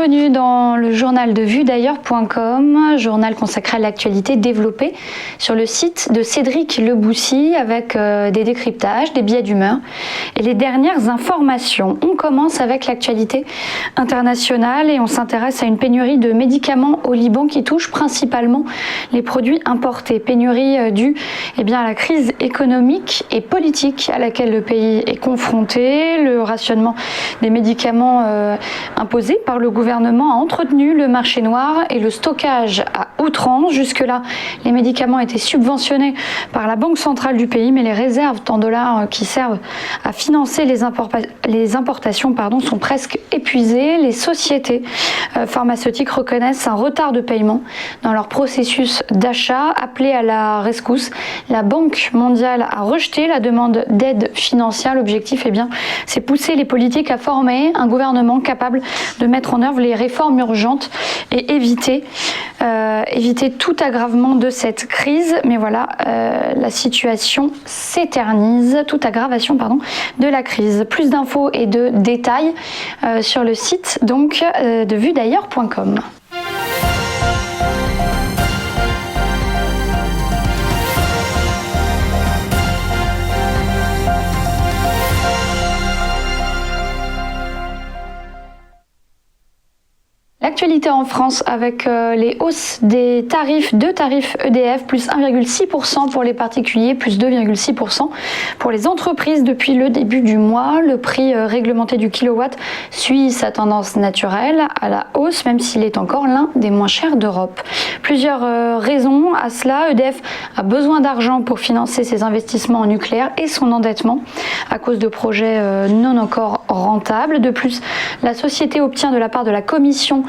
bienvenue dans le journal de vuedailleurs.com, journal consacré à l'actualité développé sur le site de Cédric Leboussy avec des décryptages, des billets d'humeur et les dernières informations. On commence avec l'actualité internationale et on s'intéresse à une pénurie de médicaments au Liban qui touche principalement les produits importés. Pénurie due à la crise économique et politique à laquelle le pays est confronté. Le rationnement des médicaments imposé par le gouvernement a entretenu le marché noir et le stockage à outrance. Jusque-là, les médicaments étaient subventionnés par la Banque centrale du pays, mais les réserves en dollars qui servent à financer les importations sont presque épuisées. Les sociétés pharmaceutiques reconnaissent un retard de paiement dans leur processus d'achat. Appelée à la rescousse, la Banque mondiale a rejeté la demande d'aide financière. L'objectif, c'est pousser les politiques à former un gouvernement capable de mettre en œuvre les réformes urgentes et éviter tout aggravement de cette crise. Mais voilà, la situation s'éternise, toute aggravation de la crise. Plus d'infos et de détails sur le site de vuedailleurs.com. L'actualité en France avec les hausses des tarifs EDF, plus 1,6% pour les particuliers, plus 2,6% pour les entreprises depuis le début du mois. Le prix réglementé du kilowatt suit sa tendance naturelle à la hausse, même s'il est encore l'un des moins chers d'Europe. Plusieurs raisons à cela. EDF a besoin d'argent pour financer ses investissements en nucléaire et son endettement à cause de projets non encore rentables. De plus, la société obtient de la part de la Commission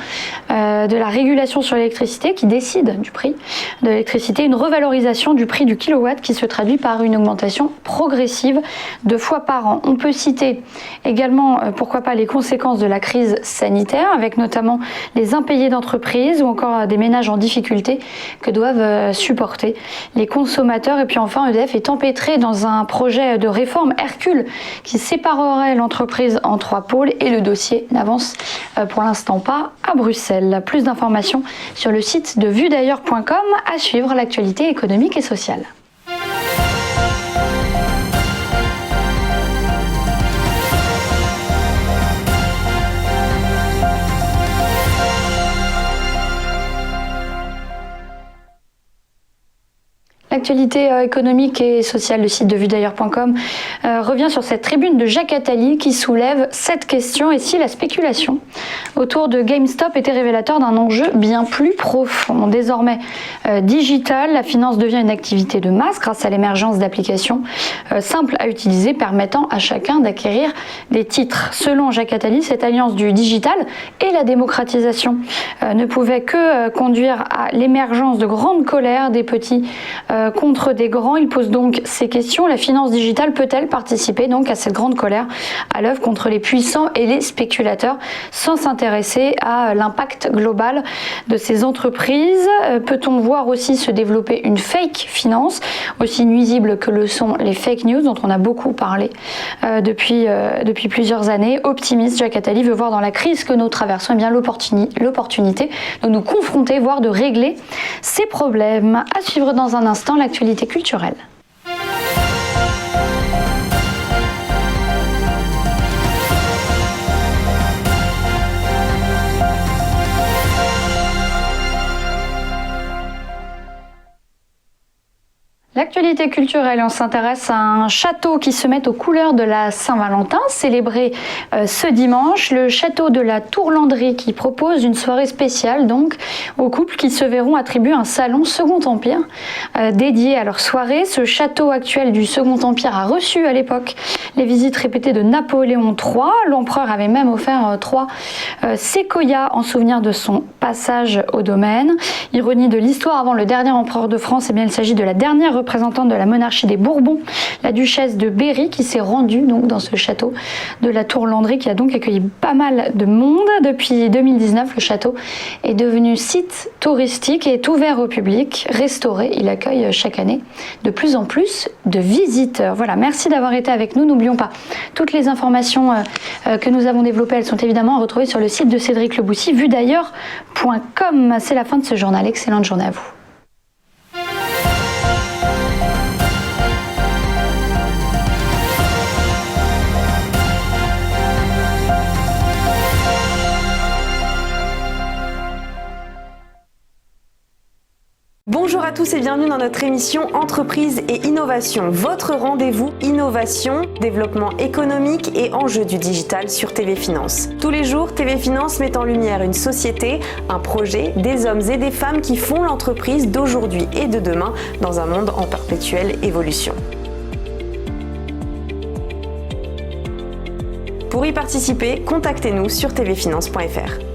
de la régulation sur l'électricité qui décide du prix de l'électricité, une revalorisation du prix du kilowatt qui se traduit par une augmentation progressive 2 fois par an. On peut citer également, pourquoi pas, les conséquences de la crise sanitaire avec notamment les impayés d'entreprises ou encore des ménages en difficulté que doivent supporter les consommateurs. Et puis enfin, EDF est empêtré dans un projet de réforme Hercule qui séparerait l'entreprise en 3 pôles et le dossier n'avance pour l'instant pas à Bruxelles. Plus d'informations sur le site de vuedailleurs.com. À suivre l'actualité économique et sociale. L'actualité économique et sociale, le site de vuedailleurs.com revient sur cette tribune de Jacques Attali qui soulève cette question: et si la spéculation autour de GameStop était révélateur d'un enjeu bien plus profond? Désormais digital, la finance devient une activité de masse grâce à l'émergence d'applications simples à utiliser permettant à chacun d'acquérir des titres. Selon Jacques Attali, cette alliance du digital et la démocratisation ne pouvait que conduire à l'émergence de grandes colères des petits contre des grands. Il pose donc ces questions: la finance digitale peut-elle participer à cette grande colère à l'œuvre contre les puissants et les spéculateurs sans s'intéresser à l'impact global de ces entreprises? Peut-on voir aussi se développer une fake finance aussi nuisible que le sont les fake news dont on a beaucoup parlé depuis plusieurs années? Optimiste, Jacques Attali veut voir dans la crise que nous traversons l'opportunité de nous confronter, voire de régler ces problèmes. À suivre dans un instant l'actualité culturelle. L'actualité culturelle, on s'intéresse à un château qui se met aux couleurs de la Saint-Valentin, célébré ce dimanche. Le château de la Tourlandrie qui propose une soirée spéciale aux couples qui se verront attribuer un salon Second Empire dédié à leur soirée. Ce château actuel du Second Empire a reçu à l'époque les visites répétées de Napoléon III. L'empereur avait même offert 3 séquoias en souvenir de son passage au domaine. Ironie de l'histoire, avant le dernier empereur de France, il s'agit de la dernière représentante de la monarchie des Bourbons, la duchesse de Berry, qui s'est rendue donc dans ce château de la Tour-Landry, qui a donc accueilli pas mal de monde. Depuis 2019, le château est devenu site touristique et est ouvert au public, restauré. Il accueille chaque année de plus en plus de visiteurs. Voilà, merci d'avoir été avec nous. N'oublions pas, toutes les informations que nous avons développées, elles sont évidemment à retrouver sur le site de Cédric Le Boussy, vuedailleurs.com. C'est la fin de ce journal. Excellente journée à vous. Bonjour à tous et bienvenue dans notre émission Entreprise et Innovation, votre rendez-vous innovation, développement économique et enjeux du digital sur TV Finance. Tous les jours, TV Finance met en lumière une société, un projet, des hommes et des femmes qui font l'entreprise d'aujourd'hui et de demain dans un monde en perpétuelle évolution. Pour y participer, contactez-nous sur tvfinance.fr.